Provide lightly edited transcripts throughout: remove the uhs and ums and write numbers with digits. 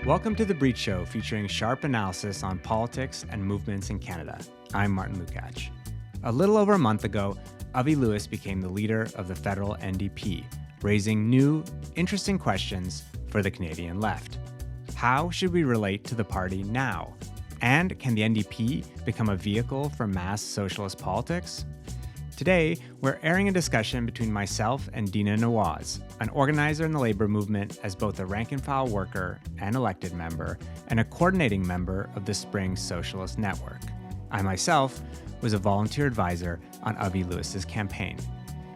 Welcome to The Breach Show, featuring sharp analysis on politics and movements in Canada. I'm Martin Lukacs. A little over a month ago, Avi Lewis became the leader of the federal NDP, raising new, interesting questions for the Canadian left. How should we relate to the party now? And can the NDP become a vehicle for mass socialist politics? Today, we're airing a discussion between myself and Deena Newaz, an organizer in the labor movement as both a rank-and-file worker and elected member, and a coordinating member of the Spring Socialist Network. I myself was a volunteer advisor on Avi Lewis's campaign.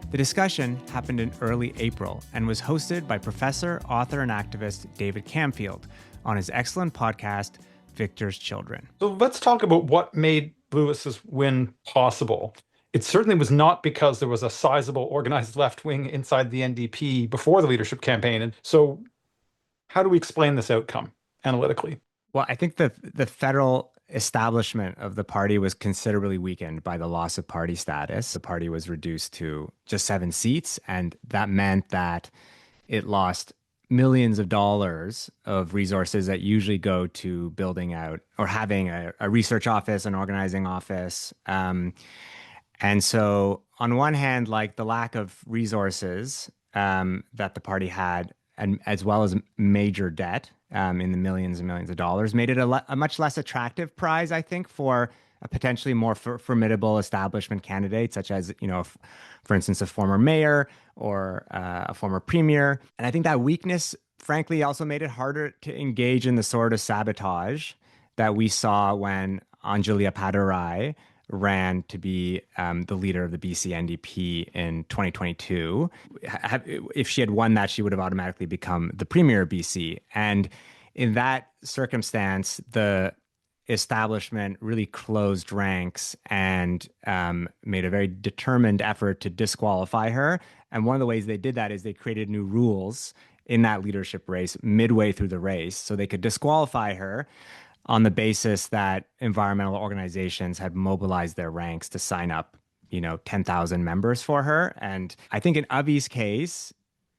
The discussion happened in early April and was hosted by professor, author, and activist David Camfield on his excellent podcast, Victor's Children. So let's talk about what made Lewis's win possible. It certainly was not because there was a sizable organized left wing inside the NDP before the leadership campaign. And so how do we explain this outcome analytically? Well, I think the federal establishment of the party was considerably weakened by the loss of party status. The party was reduced to just 7 seats, and that meant that it lost millions of dollars of resources that usually go to building out or having a research office, an organizing office. And so on one hand, like the lack of resources that the party had, and as well as major debt in the millions and millions of dollars, made it a much less attractive prize, I think, for a potentially more formidable establishment candidate, such as, for instance, a former mayor or a former premier. And I think that weakness, frankly, also made it harder to engage in the sort of sabotage that we saw when Anjali Padurai ran to be the leader of the BC NDP in 2022. If she had won that, she would have automatically become the premier of BC. And in that circumstance, the establishment really closed ranks and made a very determined effort to disqualify her. And one of the ways they did that is they created new rules in that leadership race midway through the race, so they could disqualify her on the basis that environmental organizations had mobilized their ranks to sign up, 10,000 members for her. And I think in Avi's case,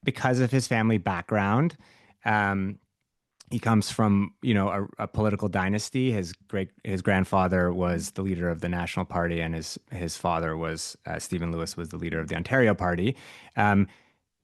because of his family background, he comes from, a political dynasty. His grandfather was the leader of the National Party, and his father was Stephen Lewis, was the leader of the Ontario Party.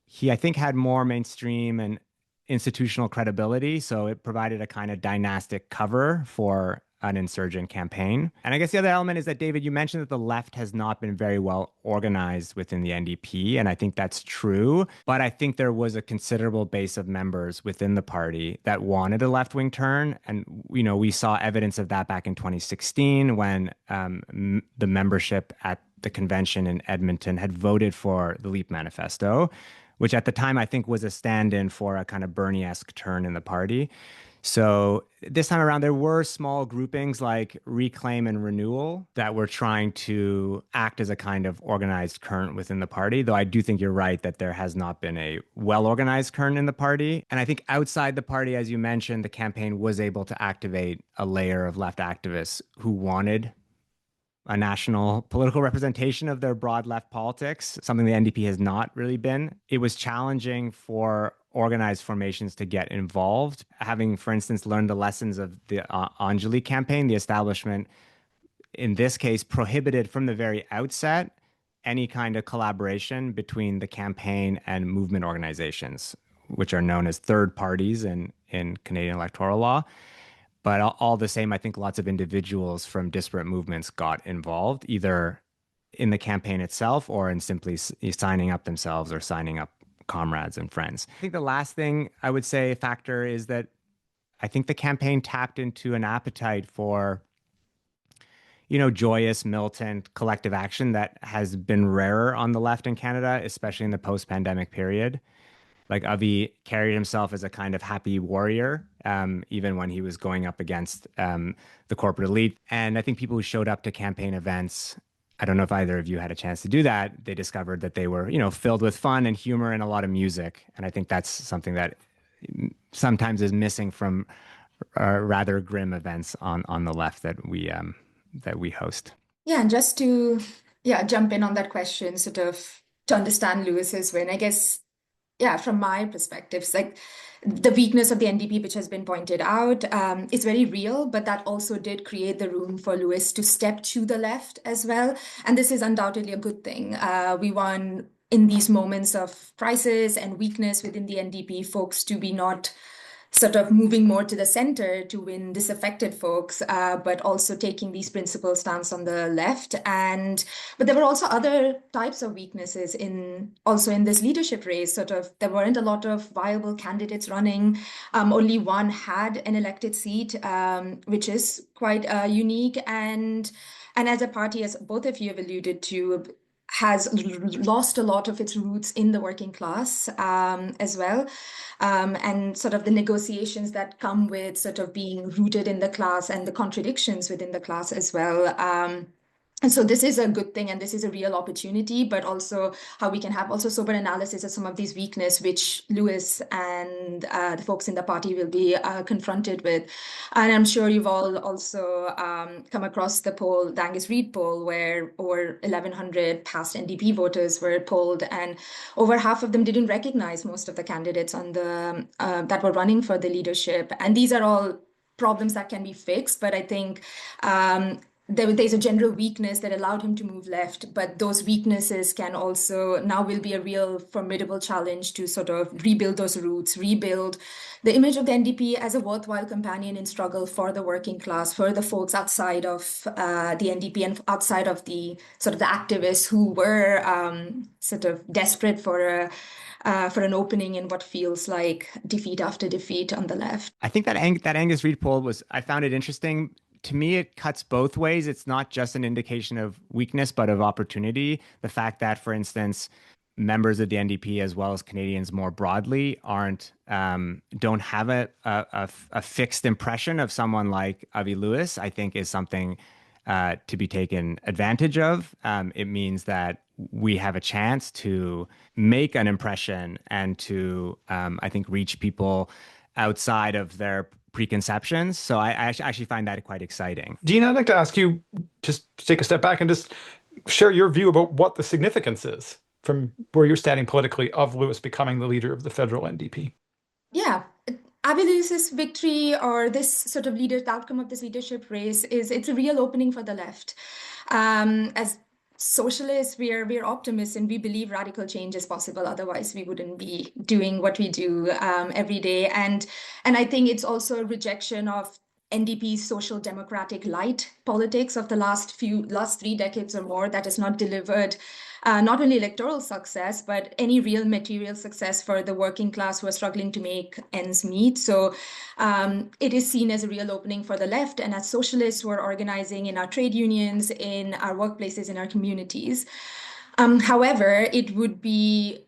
He, I think, had more mainstream and institutional credibility, so it provided a kind of dynastic cover for an insurgent campaign. And I guess the other element is that, David, you mentioned that the left has not been very well organized within the NDP, and I think that's true. But I think there was a considerable base of members within the party that wanted a left-wing turn. And, we saw evidence of that back in 2016 when the membership at the convention in Edmonton had voted for the LEAP manifesto, which at the time I think was a stand-in for a kind of Bernie-esque turn in the party. So this time around, there were small groupings like Reclaim and Renewal that were trying to act as a kind of organized current within the party, though I do think you're right that there has not been a well-organized current in the party. And I think outside the party, as you mentioned, the campaign was able to activate a layer of left activists who wanted a national political representation of their broad left politics, something the NDP has not really been. It was challenging for organized formations to get involved. Having, for instance, learned the lessons of the Anjali campaign, the establishment, in this case, prohibited from the very outset any kind of collaboration between the campaign and movement organizations, which are known as third parties in Canadian electoral law. But all the same, I think lots of individuals from disparate movements got involved, either in the campaign itself or in simply signing up themselves or signing up comrades and friends. I think the last thing I would say factor is that I think the campaign tapped into an appetite for, joyous, militant, collective action that has been rarer on the left in Canada, especially in the post-pandemic period. Like Avi carried himself as a kind of happy warrior, even when he was going up against the corporate elite. And I think people who showed up to campaign events, I don't know if either of you had a chance to do that, they discovered that they were, filled with fun and humor and a lot of music. And I think that's something that sometimes is missing from rather grim events on the left that we host. Yeah, and just to jump in on that question, sort of to understand Lewis's win, I guess Yeah, from my perspective, it's like the weakness of the NDP, which has been pointed out, is very real, but that also did create the room for Lewis to step to the left as well. And this is undoubtedly a good thing. We want in these moments of crisis and weakness within the NDP, folks to be not sort of moving more to the center to win disaffected folks, but also taking these principled stance on the left. But there were also other types of weaknesses in this leadership race. Sort of, there weren't a lot of viable candidates running. Only one had an elected seat, which is quite unique. And as a party, as both of you have alluded to, has lost a lot of its roots in the working class as well. And sort of the negotiations that come with sort of being rooted in the class and the contradictions within the class as well. And so this is a good thing, and this is a real opportunity, but also how we can have also sober analysis of some of these weakness, which Lewis and the folks in the party will be confronted with. And I'm sure you've all also come across the poll, the Angus Reid poll, where over 1,100 past NDP voters were polled, and over half of them didn't recognize most of the candidates on the that were running for the leadership. And these are all problems that can be fixed, but I think there's a general weakness that allowed him to move left, but those weaknesses can also now will be a real formidable challenge to sort of rebuild those roots, rebuild the image of the NDP as a worthwhile companion in struggle for the working class, for the folks outside of the NDP and outside of the sort of the activists who were sort of desperate for an opening in what feels like defeat after defeat on the left. I think that Angus Reid poll was, I found it interesting. To me, it cuts both ways. It's not just an indication of weakness, but of opportunity. The fact that, for instance, members of the NDP as well as Canadians more broadly don't have a fixed impression of someone like Avi Lewis, I think is something to be taken advantage of. It means that we have a chance to make an impression and to, I think, reach people outside of their preconceptions. So I actually find that quite exciting. Deena, I'd like to ask you just to take a step back and just share your view about what the significance is from where you're standing politically of Lewis becoming the leader of the federal NDP. Yeah. Avi Lewis's victory or this sort of the outcome of this leadership race it's a real opening for the left. As socialists, we're optimists and we believe radical change is possible. Otherwise, we wouldn't be doing what we do every day. And I think it's also a rejection of NDP's social democratic light politics of the last 3 decades or more that has not delivered not only electoral success, but any real material success for the working class who are struggling to make ends meet. So it is seen as a real opening for the left and as socialists who are organizing in our trade unions, in our workplaces, in our communities. However, it would be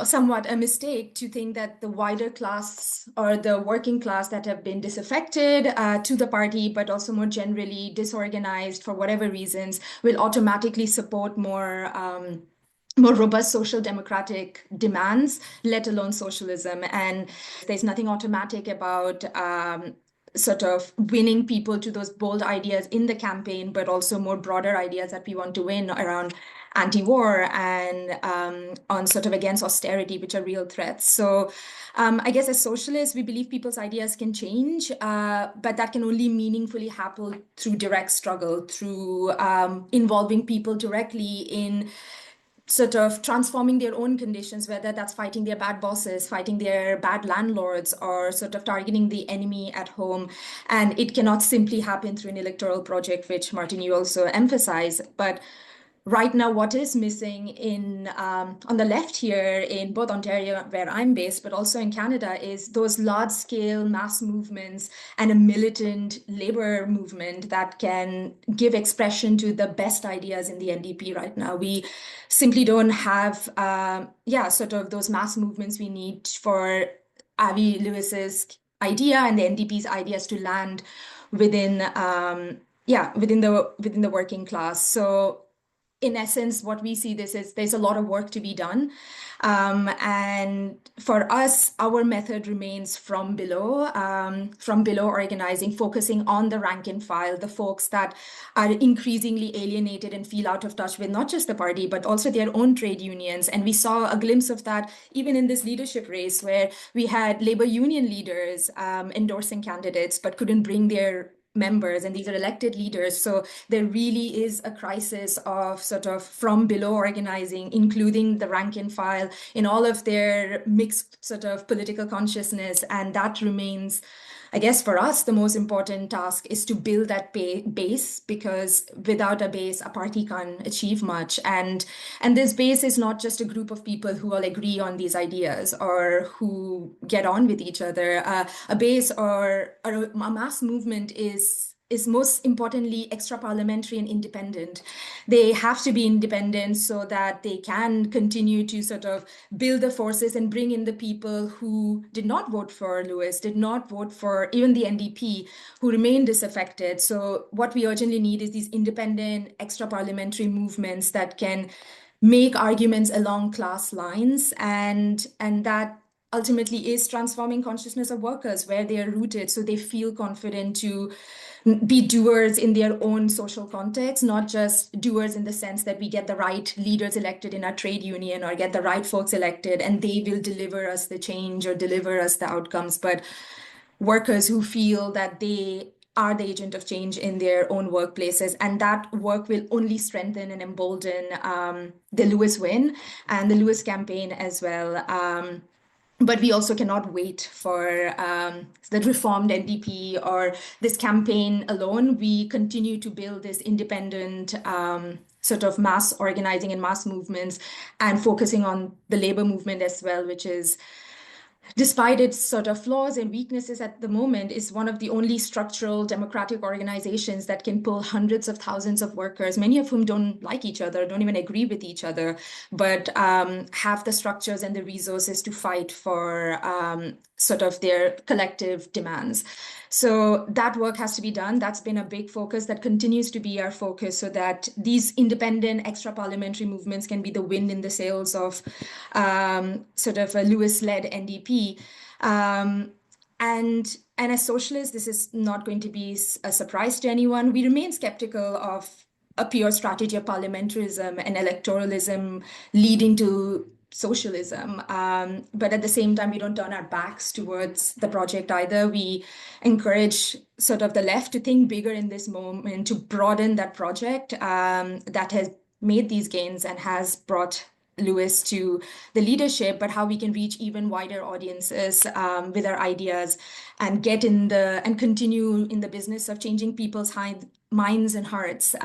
somewhat a mistake to think that the wider class or the working class that have been disaffected to the party, but also more generally disorganized for whatever reasons, will automatically support more robust social democratic demands, let alone socialism. And there's nothing automatic about sort of winning people to those bold ideas in the campaign, but also more broader ideas that we want to win around anti-war and on sort of against austerity, which are real threats. So I guess as socialists, we believe people's ideas can change, but that can only meaningfully happen through direct struggle, through involving people directly in sort of transforming their own conditions, whether that's fighting their bad bosses, fighting their bad landlords, or sort of targeting the enemy at home. And it cannot simply happen through an electoral project, which Martin, you also emphasize. But right now, what is missing in on the left here in both Ontario, where I'm based, but also in Canada, is those large-scale mass movements and a militant labor movement that can give expression to the best ideas in the NDP right now. We simply don't have, sort of those mass movements we need for Avi Lewis's idea and the NDP's ideas to land within, within the working class. So in essence, what we see this is there's a lot of work to be done. And for us, our method remains from below organizing, focusing on the rank and file, the folks that are increasingly alienated and feel out of touch with not just the party, but also their own trade unions. And we saw a glimpse of that even in this leadership race, where we had labor union leaders endorsing candidates, but couldn't bring their members, and these are elected leaders. So there really is a crisis of sort of from below organizing, including the rank and file in all of their mixed sort of political consciousness. And that remains, I guess, for us, the most important task is to build that base, because without a base, a party can't achieve much. And this base is not just a group of people who all agree on these ideas or who get on with each other. A base or a mass movement is most importantly extra parliamentary and independent. They have to be independent so that they can continue to sort of build the forces and bring in the people who did not vote for Lewis, did not vote for even the NDP, who remain disaffected. So what we urgently need is these independent extra parliamentary movements that can make arguments along class lines, and that ultimately is transforming consciousness of workers where they are rooted, so they feel confident to be doers in their own social context, not just doers in the sense that we get the right leaders elected in our trade union or get the right folks elected and they will deliver us the change or deliver us the outcomes, but workers who feel that they are the agent of change in their own workplaces. And that work will only strengthen and embolden the Lewis win and the Lewis campaign as well. But we also cannot wait for the reformed NDP or this campaign alone. We continue to build this independent sort of mass organizing and mass movements, and focusing on the labor movement as well, which is, despite its sort of flaws and weaknesses at the moment, is one of the only structural democratic organizations that can pull hundreds of thousands of workers, many of whom don't like each other, don't even agree with each other, but have the structures and the resources to fight for sort of their collective demands. So that work has to be done. That's been a big focus. That continues to be our focus, so that these independent extra parliamentary movements can be the wind in the sails of sort of a Lewis-led NDP. And as socialists, this is not going to be a surprise to anyone. We remain skeptical of a pure strategy of parliamentarism and electoralism leading to socialism. But at the same time, we don't turn our backs towards the project either. We encourage sort of the left to think bigger in this moment, to broaden that project that has made these gains and has brought Lewis to the leadership, but how we can reach even wider audiences with our ideas and continue in the business of changing people's minds and hearts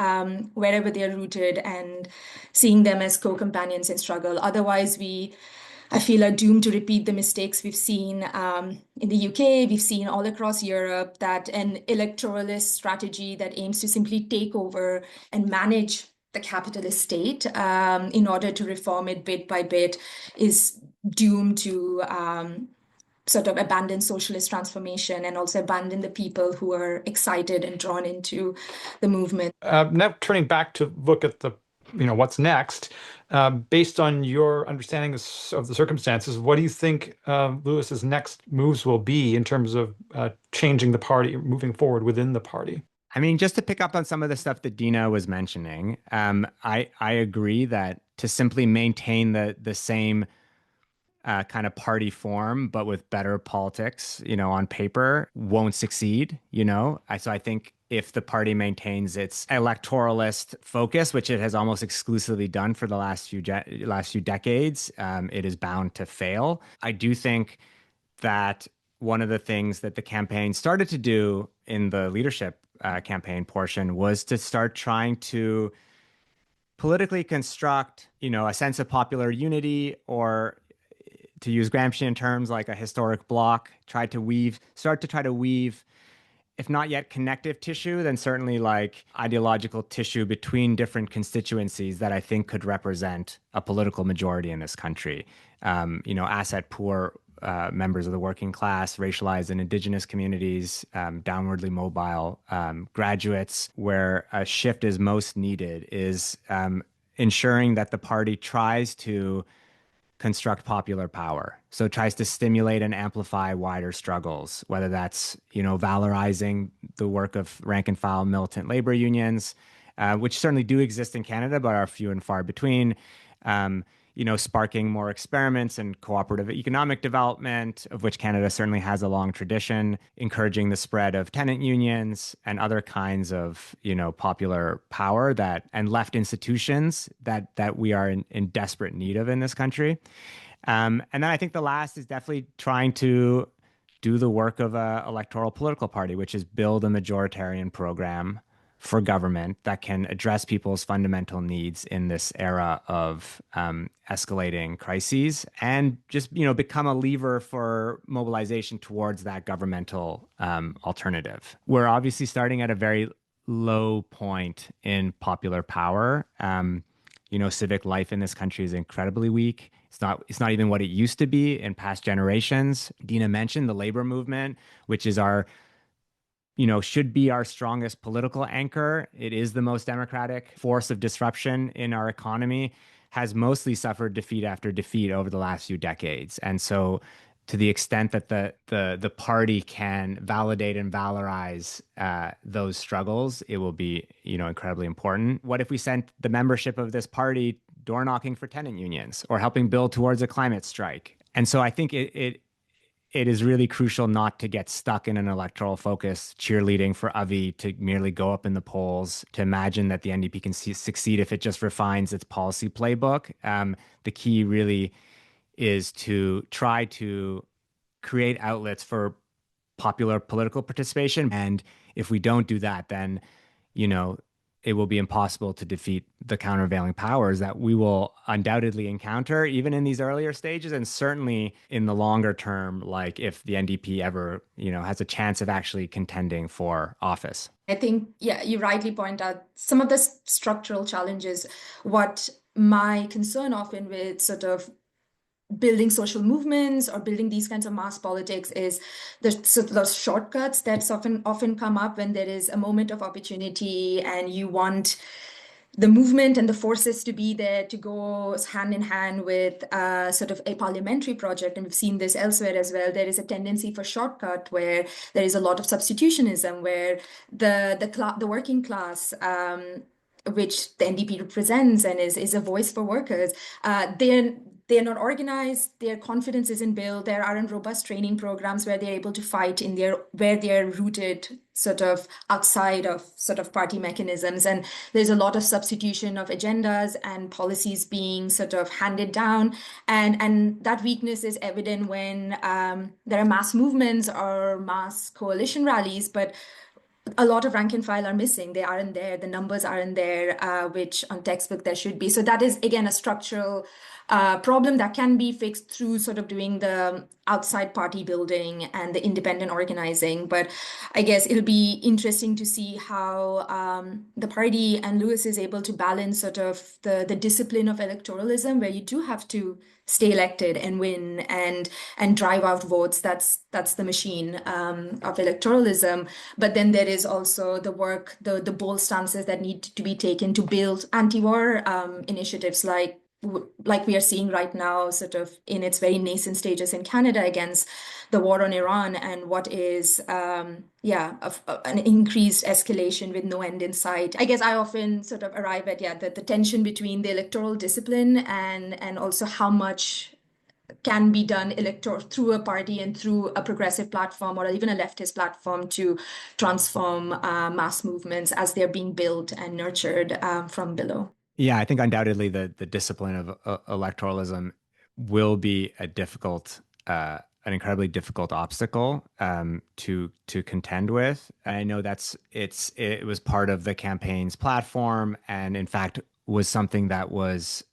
wherever they're rooted, and seeing them as co-companions in struggle. Otherwise, I feel, are doomed to repeat the mistakes we've seen in the UK, we've seen all across Europe, that an electoralist strategy that aims to simply take over and manage the capitalist state in order to reform it bit by bit is doomed to sort of abandon socialist transformation and also abandon the people who are excited and drawn into the movement. Now turning back to look at the, what's next, based on your understanding of the circumstances, what do you think Lewis's next moves will be in terms of changing the party, moving forward within the party? I mean, just to pick up on some of the stuff that Deena was mentioning, I agree that to simply maintain the same kind of party form, but with better politics, on paper, won't succeed. So I think if the party maintains its electoralist focus, which it has almost exclusively done for the last few decades, it is bound to fail. I do think that one of the things that the campaign started to do in the leadership campaign portion was to start trying to politically construct, a sense of popular unity, or to use Gramscian terms, like a historic bloc, start to try to weave, if not yet connective tissue, then certainly like ideological tissue between different constituencies that I think could represent a political majority in this country. Asset poor members of the working class, racialized and indigenous communities, downwardly mobile graduates, where a shift is most needed is ensuring that the party tries to construct popular power. So it tries to stimulate and amplify wider struggles, whether that's, valorizing the work of rank and file militant labor unions, which certainly do exist in Canada, but are few and far between. Sparking more experiments and cooperative economic development, of which Canada certainly has a long tradition, encouraging the spread of tenant unions and other kinds of, popular power and left institutions that we are in desperate need of in this country. And then I think the last is definitely trying to do the work of an electoral political party, which is build a majoritarian program for government that can address people's fundamental needs in this era of escalating crises, and just become a lever for mobilization towards that governmental alternative. We're obviously starting at a very low point in popular power. Civic life in this country is incredibly weak. It's not even what it used to be in past generations. Deena mentioned the labor movement, which is should be our strongest political anchor. It is the most democratic force of disruption in our economy, has mostly suffered defeat after defeat over the last few decades. And so to the extent that the party can validate and valorize those struggles, it will be, incredibly important. What if we sent the membership of this party door knocking for tenant unions or helping build towards a climate strike? And so I think it is really crucial not to get stuck in an electoral focus, cheerleading for Avi to merely go up in the polls, to imagine that the NDP can succeed if it just refines its policy playbook. The key really is to try to create outlets for popular political participation. And if we don't do that, then, it will be impossible to defeat the countervailing powers that we will undoubtedly encounter, even in these earlier stages, and certainly in the longer term, like if the NDP ever, has a chance of actually contending for office. I think, you rightly point out some of the structural challenges. What my concern often with sort of building social movements or building these kinds of mass politics is those shortcuts that often come up when there is a moment of opportunity and you want the movement and the forces to be there to go hand in hand with sort of a parliamentary project. And we've seen this elsewhere as well. There is a tendency for shortcut where there is a lot of substitutionism, where the working class, which the NDP represents and is a voice for workers, they're not organized, their confidence isn't built, there aren't robust training programs where they're able to fight where they're rooted sort of outside of sort of party mechanisms. And there's a lot of substitution of agendas and policies being sort of handed down. And that weakness is evident when there are mass movements or mass coalition rallies, but a lot of rank and file are missing. They aren't there. The numbers aren't there, which on textbook there should be. So that is, again, a structural problem that can be fixed through sort of doing the outside party building and the independent organizing. But I guess it'll be interesting to see how the party and Lewis is able to balance sort of the discipline of electoralism, where you do have to stay elected and win and drive out votes. That's the machine of electoralism. But then there is also the work, the bold stances that need to be taken to build anti-war initiatives like we are seeing right now, sort of in its very nascent stages in Canada against the war on Iran, and what is an increased escalation with no end in sight. I guess I often sort of arrive at the tension between the electoral discipline and also how much can be done through a party and through a progressive platform or even a leftist platform to transform mass movements as they're being built and nurtured from below. Yeah, I think undoubtedly the discipline of electoralism will be an incredibly difficult obstacle to contend with. And I know it was part of the campaign's platform, and in fact was something that was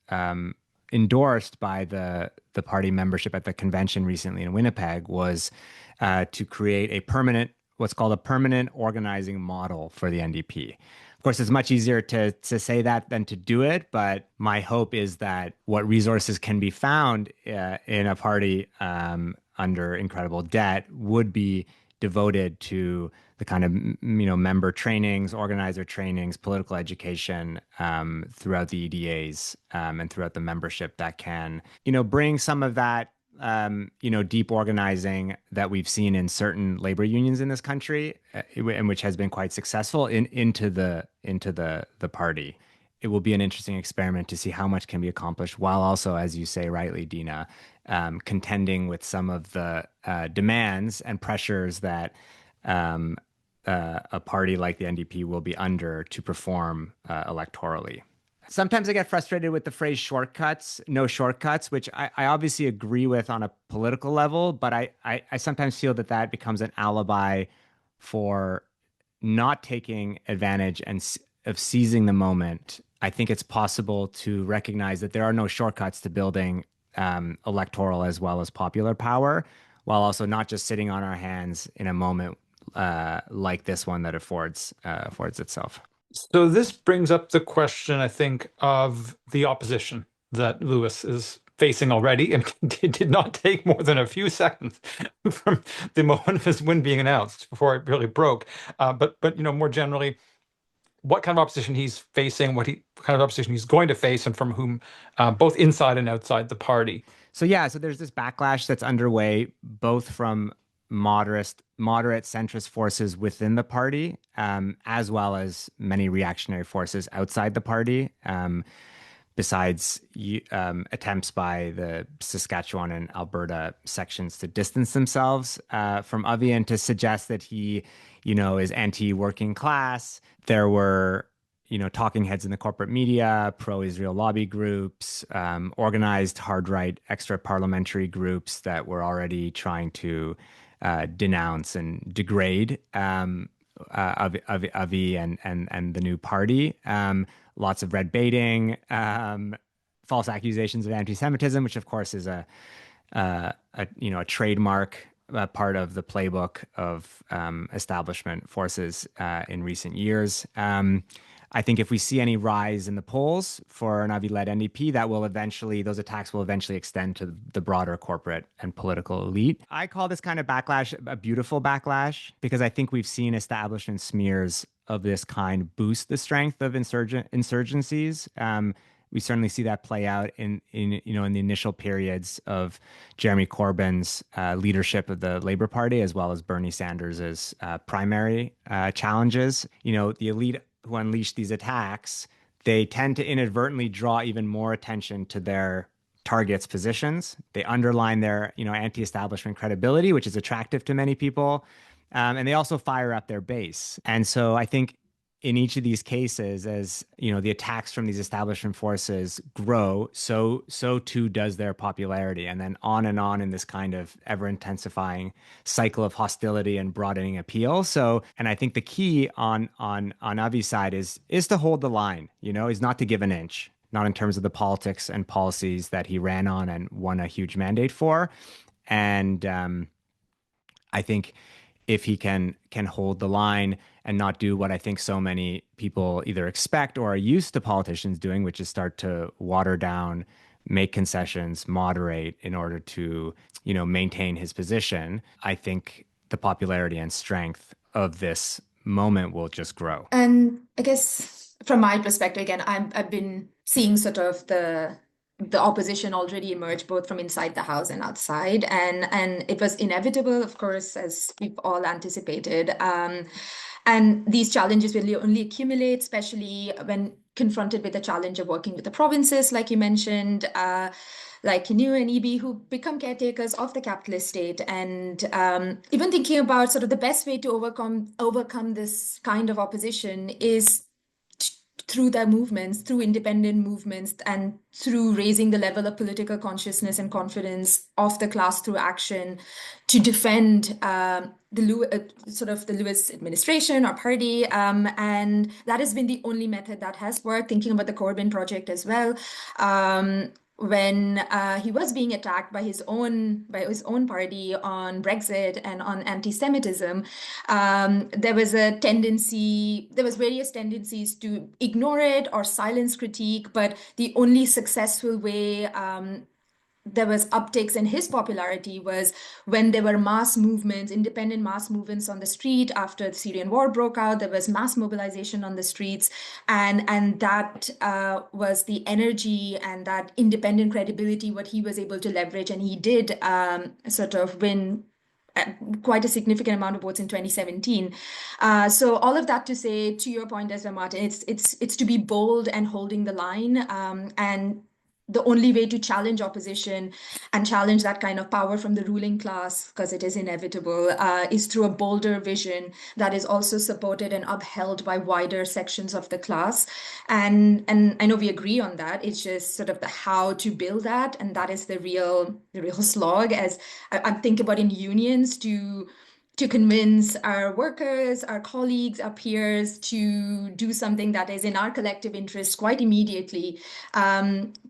endorsed by the party membership at the convention recently in Winnipeg, was to create what's called a permanent organizing model for the NDP. Of course, it's much easier to say that than to do it, but my hope is that what resources can be found in a party under incredible debt would be devoted to the kind of member trainings, organizer trainings, political education throughout the EDAs and throughout the membership that can bring some of that deep organizing that we've seen in certain labor unions in this country, and which has been quite successful into the party. It will be an interesting experiment to see how much can be accomplished while also, as you say rightly, Deena, contending with some of the demands and pressures that a party like the NDP will be under to perform electorally. Sometimes I get frustrated with the phrase shortcuts, no shortcuts, which I obviously agree with on a political level, but I sometimes feel that becomes an alibi for not taking advantage of seizing the moment. I think it's possible to recognize that there are no shortcuts to building electoral as well as popular power, while also not just sitting on our hands in a moment like this one that affords itself. So this brings up the question, I think, of the opposition that Lewis is facing already, and it did not take more than a few seconds from the moment of his win being announced before it really broke. But more generally, what kind of opposition he's facing, what kind of opposition he's going to face, and from whom, both inside and outside the party. So there's this backlash that's underway, both from moderate centrist forces within the party, as well as many reactionary forces outside the party, besides attempts by the Saskatchewan and Alberta sections to distance themselves from Avi and to suggest that he, is anti-working class. There were talking heads in the corporate media, pro-Israel lobby groups, organized hard-right extra-parliamentary groups that were already trying to denounce and degrade Avi and the new party. Lots of red baiting, false accusations of anti-Semitism, which of course is a trademark part of the playbook of establishment forces in recent years. I think if we see any rise in the polls for an Avi-led NDP, those attacks will eventually extend to the broader corporate and political elite. I call this kind of backlash a beautiful backlash because I think we've seen establishment smears of this kind boost the strength of insurgencies. We certainly see that play out in the initial periods of Jeremy Corbyn's leadership of the Labour Party, as well as Bernie Sanders's primary challenges. The elite who unleash these attacks, they tend to inadvertently draw even more attention to their targets' positions. They underline their, anti-establishment credibility, which is attractive to many people. And they also fire up their base. And so I think in each of these cases, as the attacks from these establishment forces grow, so too does their popularity, and then on in this kind of ever-intensifying cycle of hostility and broadening appeal. So, and I think the key on Avi's side is to hold the line. Is not to give an inch, not in terms of the politics and policies that he ran on and won a huge mandate for, and I think if he can hold the line and not do what I think so many people either expect or are used to politicians doing, which is start to water down, make concessions, moderate in order to, maintain his position, I think the popularity and strength of this moment will just grow. And I guess from my perspective, again, I've been seeing sort of the opposition already emerge both from inside the house and outside, and it was inevitable, of course, as we've all anticipated. And these challenges will only accumulate, especially when confronted with the challenge of working with the provinces, like you mentioned, like New and EB, who become caretakers of the capitalist state, and even thinking about sort of the best way to overcome this kind of opposition is through their movements, through independent movements, and through raising the level of political consciousness and confidence of the class through action to defend the Lewis administration or party. And that has been the only method that has worked, thinking about the Corbyn project as well. When he was being attacked by his own party on Brexit and on anti-Semitism, there was various tendencies to ignore it or silence critique, but the only successful way there was upticks in his popularity was when there were mass movements, independent mass movements on the street after the Syrian war broke out. There was mass mobilization on the streets, and that was the energy and that independent credibility what he was able to leverage, and he did sort of win quite a significant amount of votes in 2017. So all of that to say, to your point, Ezra Martin, it's to be bold and holding the line, and the only way to challenge opposition and challenge that kind of power from the ruling class, because it is inevitable, is through a bolder vision that is also supported and upheld by wider sections of the class. And I know we agree on that. It's just sort of the how to build that, and that is the real slog. As I'm thinking about in unions to convince our workers, our colleagues, our peers to do something that is in our collective interest quite immediately,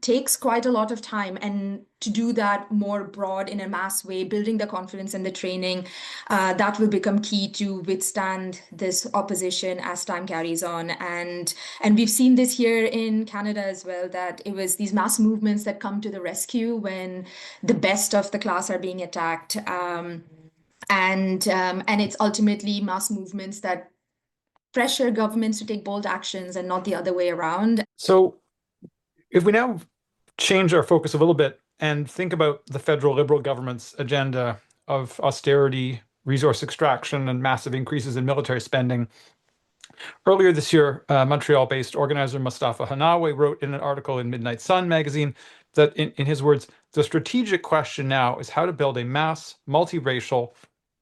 takes quite a lot of time. And to do that more broad in a mass way, building the confidence and the training, that will become key to withstand this opposition as time carries on. And we've seen this here in Canada as well, that it was these mass movements that come to the rescue when the best of the class are being attacked. And it's ultimately mass movements that pressure governments to take bold actions and not the other way around. So if we now change our focus a little bit and think about the federal Liberal government's agenda of austerity, resource extraction, and massive increases in military spending. Earlier this year, Montreal-based organizer Mustafa Hanawi wrote in an article in Midnight Sun magazine that, in his words, the strategic question now is how to build a mass, multiracial,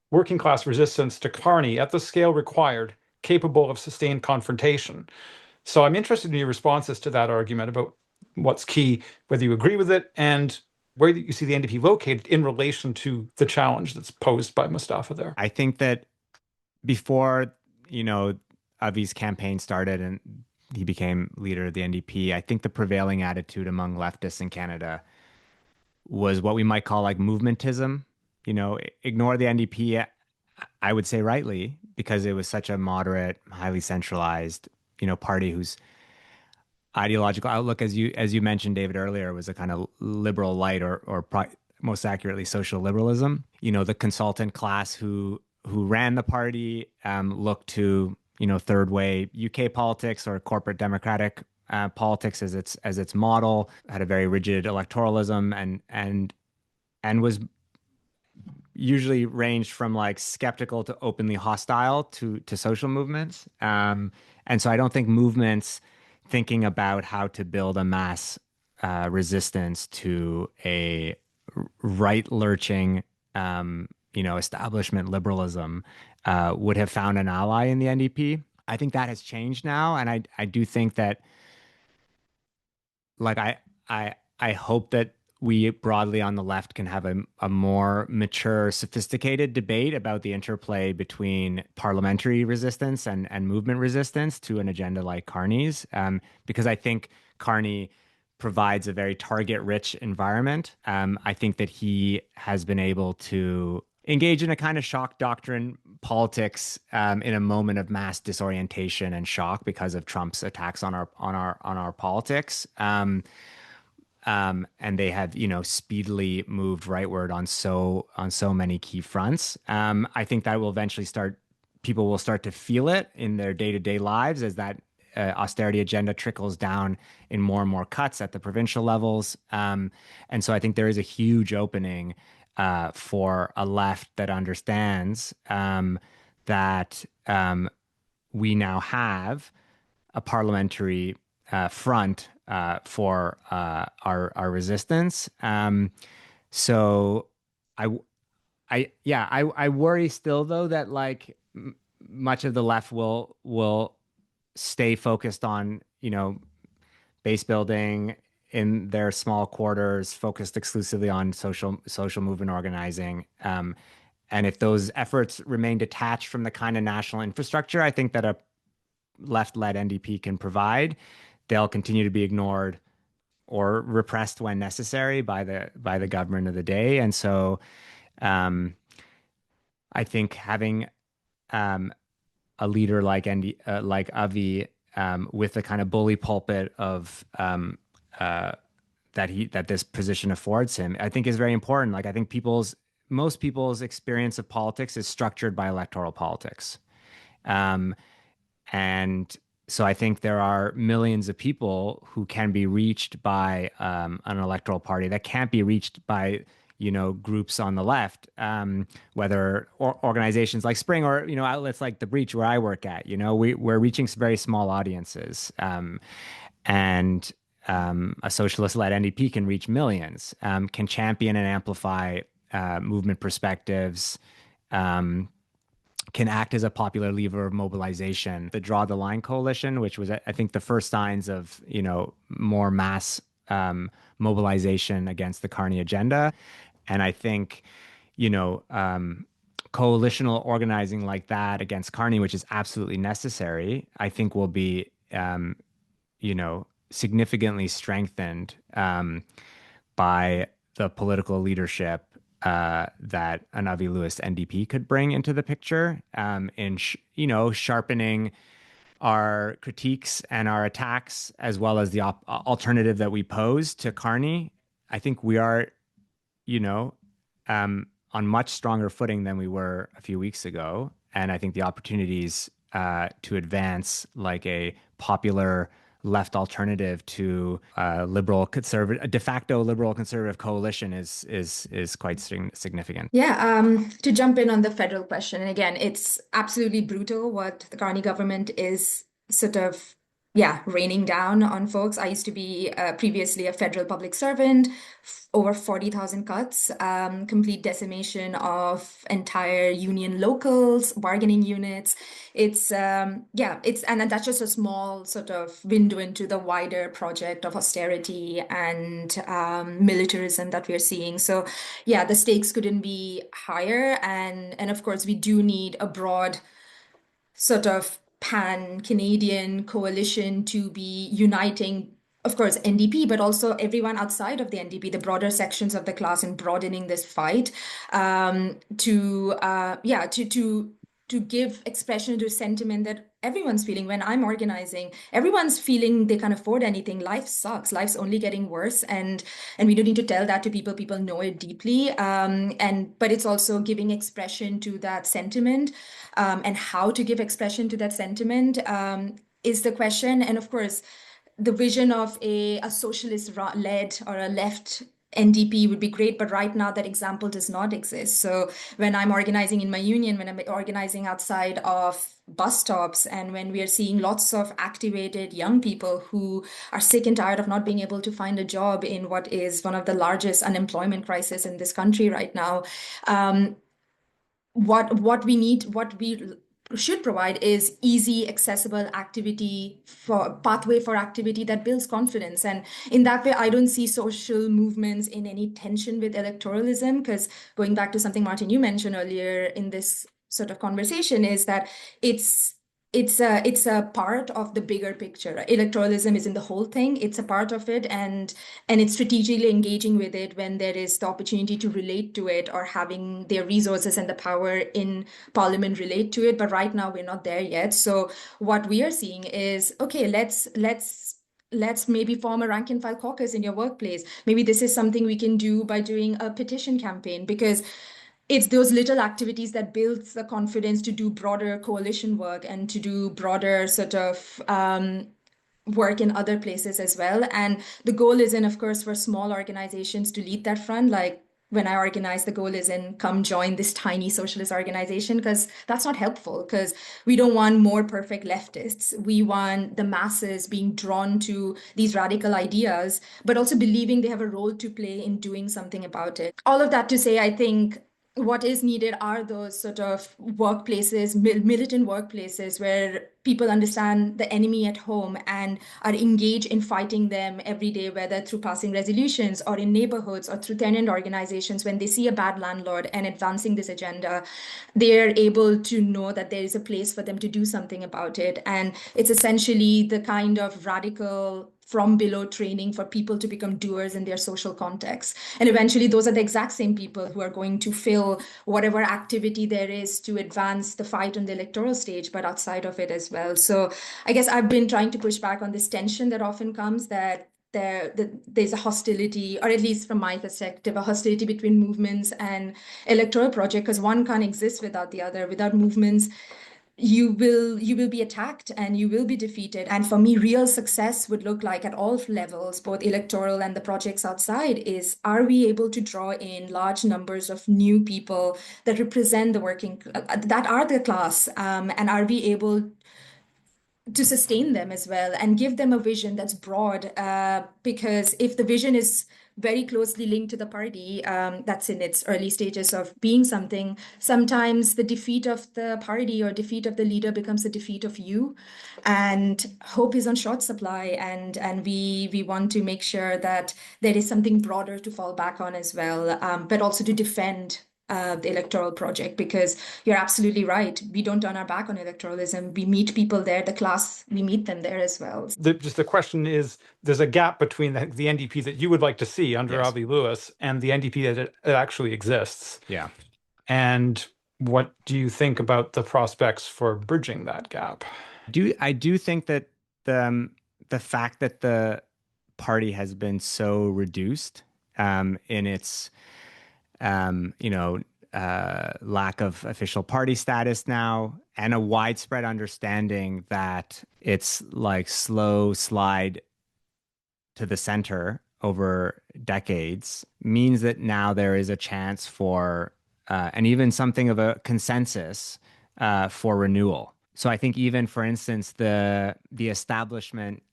working-class resistance to Carney at the scale required, capable of sustained confrontation. So I'm interested in your responses to that argument about what's key, whether you agree with it, and where you see the NDP located in relation to the challenge that's posed by Mustafa there. I think that before, Avi's campaign started and he became leader of the NDP, I think the prevailing attitude among leftists in Canada was what we might call like movementism. Ignore the NDP, I would say rightly, because it was such a moderate, highly centralized, party whose ideological outlook, as you mentioned, David, earlier, was a kind of liberal light or most accurately social liberalism. The consultant class who ran the party looked to third way UK politics or corporate democratic politics as its model, had a very rigid electoralism and was usually ranged from like skeptical to openly hostile to social movements. And so I don't think movements thinking about how to build a mass resistance to a right-lurching, establishment liberalism would have found an ally in the NDP. I think that has changed now, and I do think that, like, I hope that we broadly on the left can have a more mature, sophisticated debate about the interplay between parliamentary resistance and movement resistance to an agenda like Carney's, because I think Carney provides a very target-rich environment. I think that he has been able to engage in a kind of shock doctrine politics in a moment of mass disorientation and shock because of Trump's attacks on our politics. And they have, speedily moved rightward on so many key fronts. I think that will eventually people will start to feel it in their day-to-day lives as that austerity agenda trickles down in more and more cuts at the provincial levels. And so I think there is a huge opening for a left that understands that we now have a parliamentary front for our resistance. So I worry still though that like much of the left will stay focused on base building in their small quarters, focused exclusively on social movement organizing. And if those efforts remain detached from the kind of national infrastructure I think that a left-led NDP can provide, they'll continue to be ignored or repressed when necessary by the government of the day. And so I think having a leader like Avi with the kind of bully pulpit of the that this position affords him, I think is very important. Like I think most people's experience of politics is structured by electoral politics. Um, and so I think there are millions of people who can be reached by an electoral party that can't be reached by, groups on the left, whether organizations like Spring or, outlets like The Breach where I work at. We're reaching very small audiences. And a socialist-led NDP can reach millions, can champion and amplify movement perspectives, can act as a popular lever of mobilization. The Draw the Line coalition, which was, I think, the first signs of, more mass mobilization against the Carney agenda. And I think, coalitional organizing like that against Carney, which is absolutely necessary, I think will be, significantly strengthened by the political leadership that an Avi Lewis NDP could bring into the picture, in sharpening our critiques and our attacks, as well as the alternative that we pose to Carney. I think we are, on much stronger footing than we were a few weeks ago, and I think the opportunities to advance like a popular left alternative to a de facto liberal conservative coalition is quite significant. Yeah, to jump in on the federal question, and again, it's absolutely brutal what the Carney government is sort of, raining down on folks. I used to be previously a federal public servant, over 40,000 cuts, complete decimation of entire union locals, bargaining units. And that's just a small sort of window into the wider project of austerity and militarism that we're seeing. So the stakes couldn't be higher. And of course, we do need a broad sort of pan-Canadian coalition to be uniting, of course, NDP, but also everyone outside of the NDP, the broader sections of the class, and broadening this fight to give expression to a sentiment that everyone's feeling. When I'm organizing, everyone's feeling they can't afford anything. Life sucks. Life's only getting worse, and we don't need to tell that to people. People know it deeply. But it's also giving expression to that sentiment, and how to give expression to that sentiment is the question. And of course, the vision of a socialist-led or a left NDP would be great, but right now that example does not exist. So when I'm organizing in my union, when I'm organizing outside of bus stops, and when we are seeing lots of activated young people who are sick and tired of not being able to find a job in what is one of the largest unemployment crises in this country right now, what we should provide is easy, accessible pathway for activity that builds confidence. And in that way, I don't see social movements in any tension with electoralism, because going back to something, Martin, you mentioned earlier in this sort of conversation, is that it's a part of the bigger picture. Electoralism is in the whole thing. It's a part of it, and it's strategically engaging with it when there is the opportunity to relate to it, or having their resources and the power in parliament relate to it. But right now we're not there yet. So what we are seeing is, okay, let's maybe form a rank and file caucus in your workplace. Maybe this is something we can do by doing a petition campaign, because it's those little activities that builds the confidence to do broader coalition work and to do broader sort of work in other places as well. And the goal isn't, of course, for small organizations to lead that front. Like when I organize, the goal isn't come join this tiny socialist organization, because that's not helpful, because we don't want more perfect leftists. We want the masses being drawn to these radical ideas, but also believing they have a role to play in doing something about it. All of that to say, I think what is needed are those sort of workplaces, militant workplaces, where people understand the enemy at home and are engaged in fighting them every day, whether through passing resolutions or in neighborhoods or through tenant organizations. When they see a bad landlord and advancing this agenda, they're able to know that there is a place for them to do something about it. And it's essentially the kind of radical from below training for people to become doers in their social context. And eventually those are the exact same people who are going to fill whatever activity there is to advance the fight on the electoral stage, but outside of it as well. So I guess I've been trying to push back on this tension that often comes, that there's a hostility, or at least from my perspective, a hostility between movements and electoral project, because one can't exist without the other. Without movements, you will be attacked and you will be defeated. And for me, real success would look like at all levels, both electoral and the projects outside, is, are we able to draw in large numbers of new people that represent the working, that are the class, and are we able to sustain them as well and give them a vision that's broad, because if the vision is very closely linked to the party, that's in its early stages of being something, sometimes the defeat of the party or defeat of the leader becomes a defeat of you, and hope is on short supply, and we want to make sure that there is something broader to fall back on as well, but also to defend the electoral project, because you're absolutely right. We don't turn our back on electoralism. We meet people there, the class, we meet them there as well. Just the question is, there's a gap between the NDP that you would like to see under Yes. Avi Lewis and the NDP that it actually exists. Yeah. And what do you think about the prospects for bridging that gap? I do think that the fact that the party has been so reduced in its lack of official party status now, and a widespread understanding that it's like slow slide to the center over decades, means that now there is a chance for, and even something of a consensus for renewal. So I think even, for instance, the establishment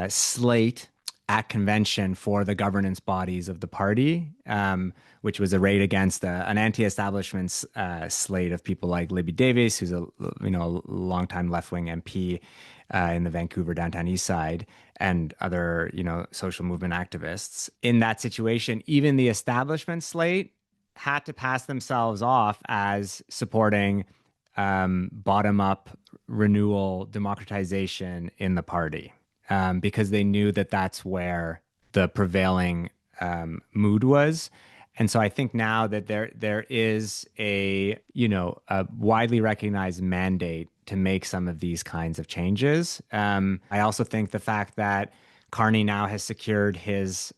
slate at convention for the governance bodies of the party, which was arrayed against an anti-establishment slate of people like Libby Davis, who's a longtime left-wing MP in the Vancouver downtown east side, and other social movement activists. In that situation, even the establishment slate had to pass themselves off as supporting bottom-up renewal, democratization in the party. Because they knew that that's where the prevailing mood was. And so I think now that there is a widely recognized mandate to make some of these kinds of changes. I also think the fact that Carney now has secured his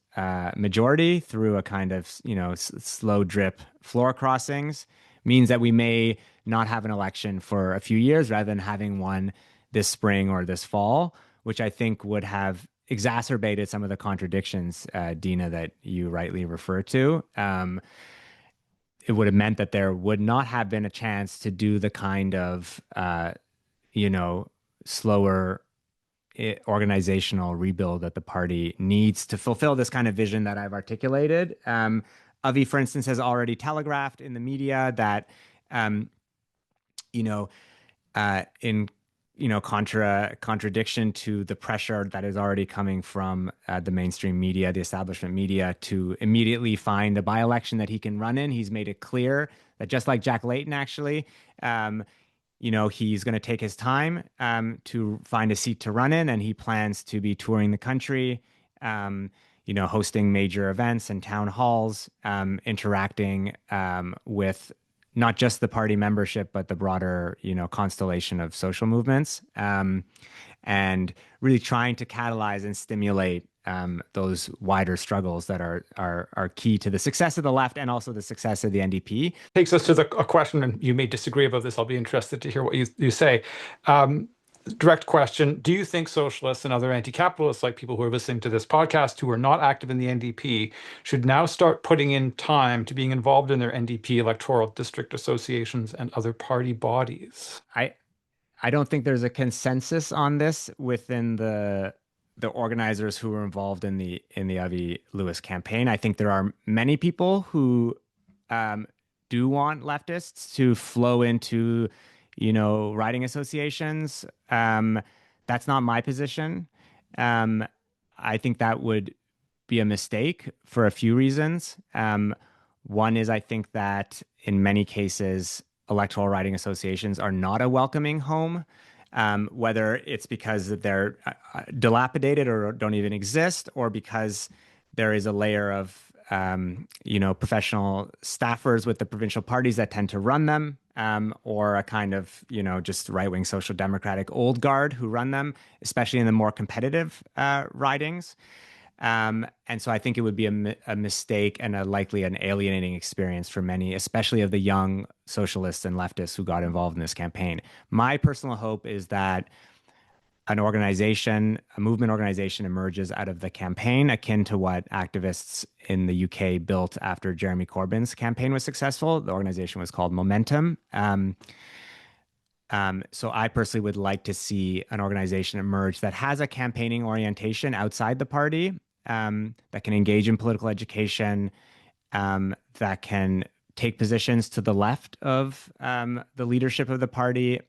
majority through a kind of slow drip floor crossings means that we may not have an election for a few years rather than having one this spring or this fall, which I think would have exacerbated some of the contradictions, Deena, that you rightly refer to. It would have meant that there would not have been a chance to do the kind of, slower organizational rebuild that the party needs to fulfill this kind of vision that I've articulated. Avi, for instance, has already telegraphed in the media that, in contradiction to the pressure that is already coming from the mainstream media, the establishment media, to immediately find a by-election that he can run in. He's made it clear that, just like Jack Layton, actually, he's going to take his time to find a seat to run in, and he plans to be touring the country, hosting major events and town halls, interacting with not just the party membership, but the broader, constellation of social movements, and really trying to catalyze and stimulate those wider struggles that are key to the success of the left and also the success of the NDP. Takes us to a question, and you may disagree about this. I'll be interested to hear what you say. Direct question. Do you think socialists and other anti-capitalists, like people who are listening to this podcast who are not active in the NDP, should now start putting in time to being involved in their NDP electoral district associations and other party bodies? I don't think there's a consensus on this within the organizers who were involved in the Avi Lewis campaign. I think there are many people who do want leftists to flow into riding associations. That's not my position. I think that would be a mistake for a few reasons. One is, I think that in many cases, electoral riding associations are not a welcoming home, whether it's because they're dilapidated or don't even exist, or because there is a layer of professional staffers with the provincial parties that tend to run them, or a kind of, just right-wing social democratic old guard who run them, especially in the more competitive ridings. And so I think it would be a mistake and likely an alienating experience for many, especially of the young socialists and leftists who got involved in this campaign. My personal hope is that an organization, a movement organization emerges out of the campaign, akin to what activists in the UK built after Jeremy Corbyn's campaign was successful. The organization was called Momentum. So I personally would like to see an organization emerge that has a campaigning orientation outside the party, that can engage in political education, that can take positions to the left of the leadership of the party,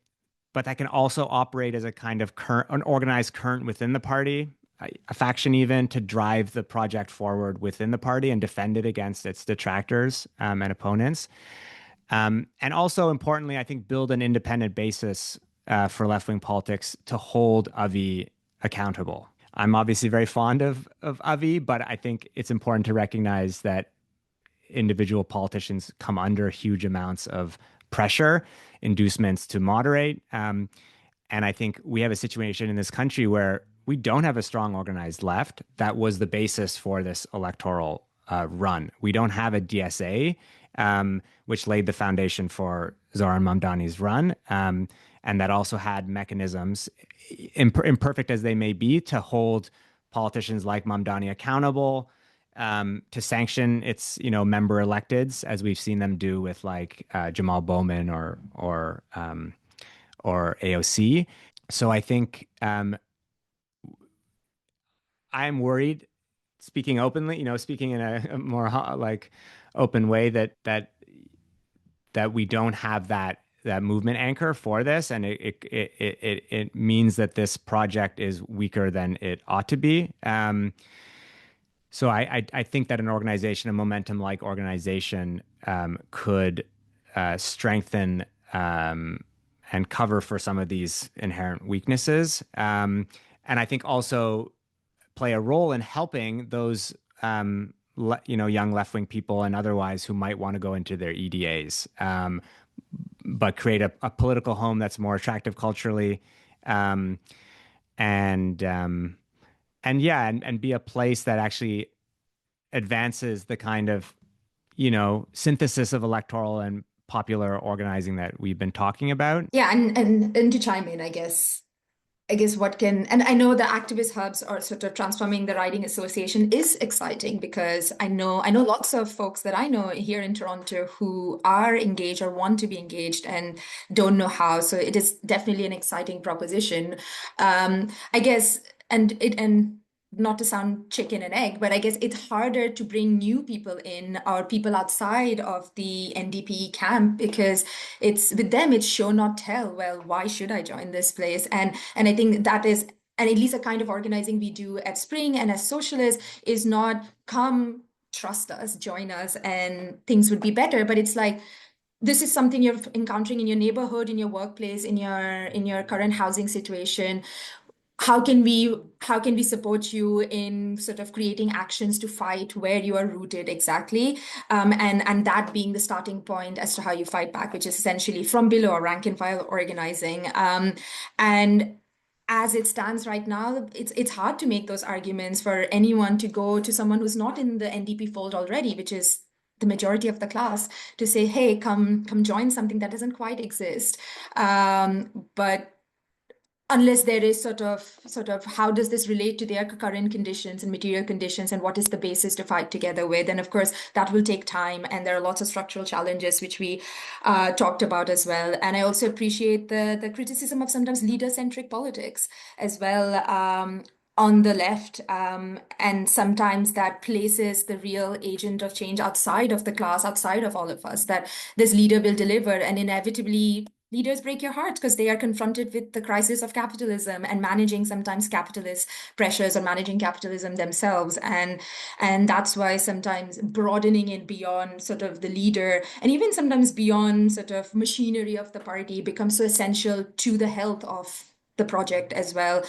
but that can also operate as a kind of an organized current within the party, a faction even, to drive the project forward within the party and defend it against its detractors and opponents. And also, importantly, I think build an independent basis for left-wing politics to hold Avi accountable. I'm obviously very fond of Avi, but I think it's important to recognize that individual politicians come under huge amounts of pressure, inducements to moderate. And I think we have a situation in this country where we don't have a strong organized left. That was the basis for this electoral run. We don't have a DSA, which laid the foundation for Zoran Mamdani's run. And that also had mechanisms, imperfect as they may be, to hold politicians like Mamdani accountable, to sanction its member electeds, as we've seen them do with like Jamal Bowman or AOC. So I think I'm worried, speaking openly, speaking in a more like open way, that we don't have that movement anchor for this, and it means that this project is weaker than it ought to be. So I think that an organization, a momentum-like organization, could strengthen and cover for some of these inherent weaknesses, and I think also play a role in helping those young left-wing people and otherwise who might want to go into their EDAs, but create a political home that's more attractive culturally, and be a place that actually advances the kind of, synthesis of electoral and popular organizing that we've been talking about. Yeah, and to chime in, I guess what can, and I know the activist hubs are sort of transforming the riding association is exciting, because I know lots of folks that I know here in Toronto who are engaged or want to be engaged and don't know how. So it is definitely an exciting proposition. I guess, and not to sound chicken and egg, but I guess it's harder to bring new people in or people outside of the NDP camp, because it's with them, it's show not tell. Well, why should I join this place? And I think that is, and at least a kind of organizing we do at Spring and as Socialists is not come, trust us, join us, and things would be better. But it's like, this is something you're encountering in your neighborhood, in your workplace, in your current housing situation. How can we support you in sort of creating actions to fight where you are rooted exactly, and that being the starting point as to how you fight back, which is essentially from below, rank and file organizing. And as it stands right now, it's hard to make those arguments for anyone to go to someone who's not in the NDP fold already, which is the majority of the class, to say, hey, come join something that doesn't quite exist. But unless there is sort of how does this relate to their current conditions and material conditions, and what is the basis to fight together with? And of course, that will take time, and there are lots of structural challenges which we talked about as well. And I also appreciate the criticism of sometimes leader-centric politics as well, on the left, and sometimes that places the real agent of change outside of the class, outside of all of us, that this leader will deliver, and inevitably leaders break your heart because they are confronted with the crisis of capitalism and managing sometimes capitalist pressures or managing capitalism themselves. And that's why sometimes broadening it beyond sort of the leader, and even sometimes beyond sort of machinery of the party, becomes so essential to the health of the project as well.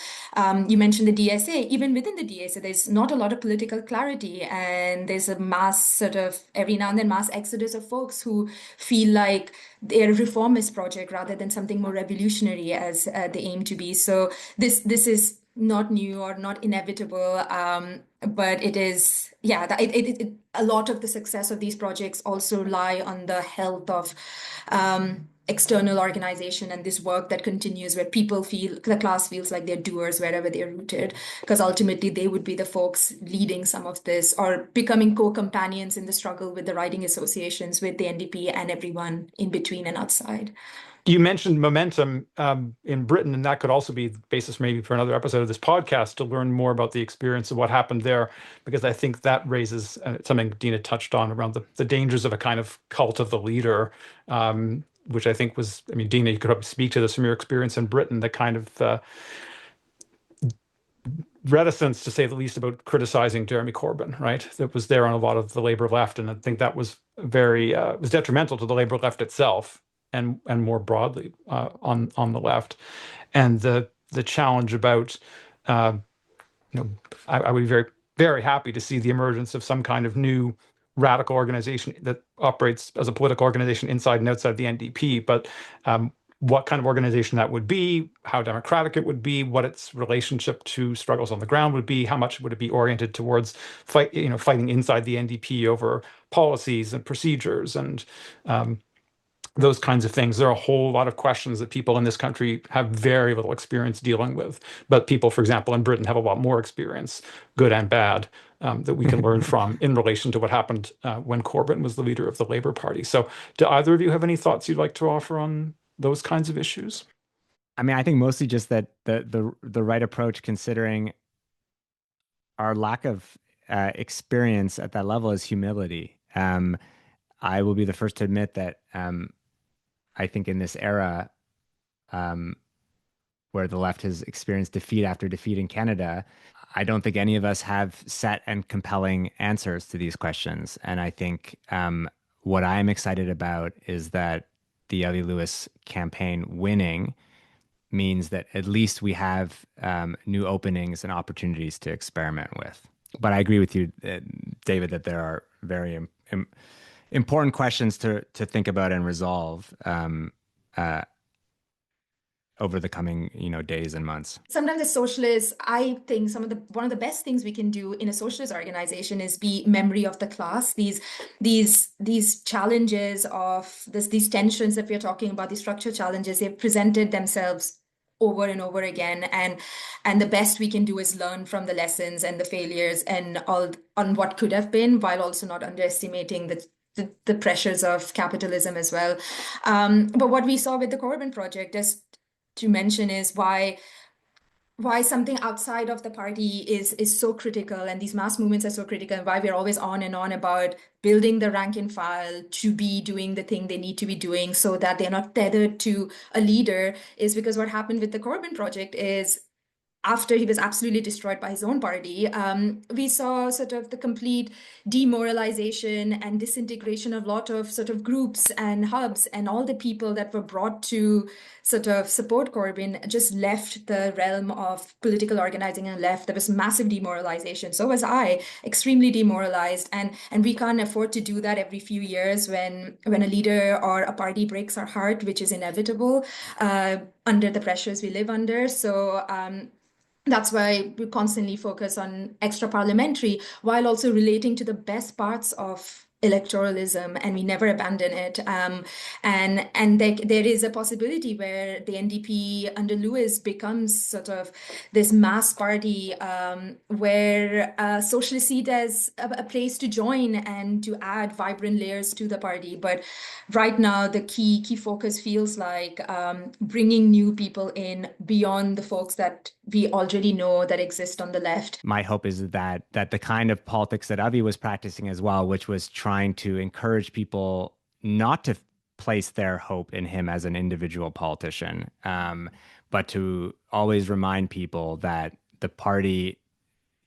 You mentioned the DSA. Even within the DSA, there's not a lot of political clarity, and there's a mass sort of every now and then mass exodus of folks who feel like they're a reformist project rather than something more revolutionary as they aim to be. So this is not new or not inevitable, but it is, yeah, a lot of the success of these projects also rely on the health of external organization and this work that continues where the class feels like they're doers wherever they're rooted, because ultimately they would be the folks leading some of this or becoming co-companions in the struggle with the riding associations, with the NDP and everyone in between and outside. You mentioned momentum in Britain, and that could also be the basis maybe for another episode of this podcast to learn more about the experience of what happened there, because I think that raises something Deena touched on around the dangers of a kind of cult of the leader, which I think was, I mean, Deena, you could probably speak to this from your experience in Britain, the kind of reticence, to say the least, about criticizing Jeremy Corbyn, right? That was there on a lot of the Labour left, and I think that was very was detrimental to the Labour left itself, and more broadly on the left. And the challenge about I would be very, very happy to see the emergence of some kind of new radical organization that operates as a political organization inside and outside the NDP, but what kind of organization that would be, how democratic it would be, what its relationship to struggles on the ground would be, how much would it be oriented towards fighting inside the NDP over policies and procedures and those kinds of things. There are a whole lot of questions that people in this country have very little experience dealing with, but people, for example, in Britain have a lot more experience, good and bad, that we can learn from in relation to what happened when Corbyn was the leader of the Labour Party. So do either of you have any thoughts you'd like to offer on those kinds of issues? I mean, I think mostly just that the right approach, considering our lack of experience at that level, is humility. I will be the first to admit that I think in this era, where the left has experienced defeat after defeat in Canada, I don't think any of us have set and compelling answers to these questions. And I think what I'm excited about is that the Avi Lewis campaign winning means that at least we have new openings and opportunities to experiment with. But I agree with you, David, that there are very important questions to think about and resolve over the coming days and months. Sometimes as socialists, I think one of the best things we can do in a socialist organization is be memory of the class. These challenges of these tensions that we're talking about, these structural challenges, they've presented themselves over and over again, and the best we can do is learn from the lessons and the failures and all on what could have been, while also not underestimating the pressures of capitalism as well. But what we saw with the Corbyn project, as to mention, is why something outside of the party is so critical, and these mass movements are so critical, and why we're always on and on about building the rank and file to be doing the thing they need to be doing so that they're not tethered to a leader, is because what happened with the Corbyn project is, after he was absolutely destroyed by his own party, we saw sort of the complete demoralization and disintegration of a lot of sort of groups and hubs, and all the people that were brought to sort of support Corbyn just left the realm of political organizing and left. There was massive demoralization. So was I, extremely demoralized, and we can't afford to do that every few years when a leader or a party breaks our heart, which is inevitable under the pressures we live under. So that's why we constantly focus on extra parliamentary, while also relating to the best parts of electoralism, and we never abandon it. And there is a possibility where the NDP under Lewis becomes sort of this mass party, where socialists see it as a place to join and to add vibrant layers to the party. But right now, the key focus feels like bringing new people in beyond the folks that we already know that exist on the left. My hope is that the kind of politics that Avi was practicing as well, which was trying to encourage people not to place their hope in him as an individual politician, but to always remind people that the party,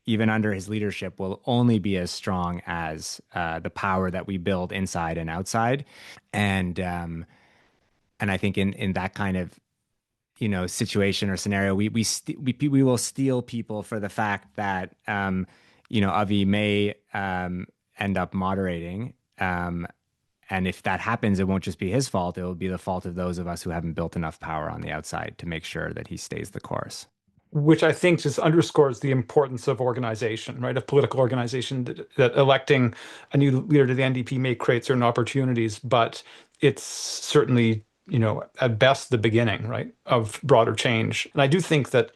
even under his leadership, will only be as strong as the power that we build inside and outside. And I think in that kind of situation or scenario, we will steel people for the fact that Avi may end up moderating, and if that happens, it won't just be his fault. It will be the fault of those of us who haven't built enough power on the outside to make sure that he stays the course. which I think just underscores the importance of organization, right? Of political organization, that electing a new leader to the NDP may create certain opportunities, but it's certainly, at best the beginning, right, of broader change. And I do think that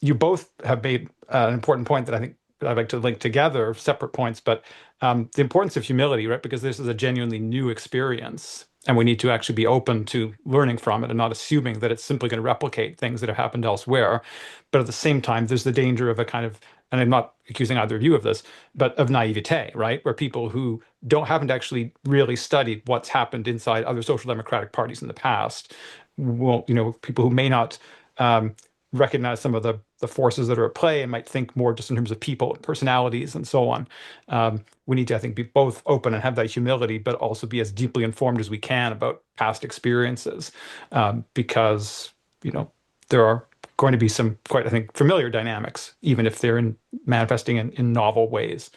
you both have made an important point that I think I'd like to link together, separate points, but the importance of humility, right? Because this is a genuinely new experience, and we need to actually be open to learning from it and not assuming that it's simply going to replicate things that have happened elsewhere. But at the same time, there's the danger of a kind of, and I'm not accusing either of you of this, but of naivete, right? Where people who haven't actually really studied what's happened inside other social democratic parties in the past, will, people who may not recognize some of the forces that are at play and might think more just in terms of people and personalities and so on. We need to, I think, be both open and have that humility, but also be as deeply informed as we can about past experiences, because, there are going to be some quite, I think, familiar dynamics, even if they're manifesting in novel ways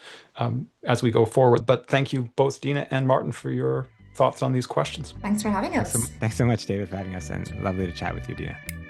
as we go forward. But thank you both, Deena and Martin, for your thoughts on these questions. Thanks for having us. Thanks so much, David, for having us, and lovely to chat with you, Deena.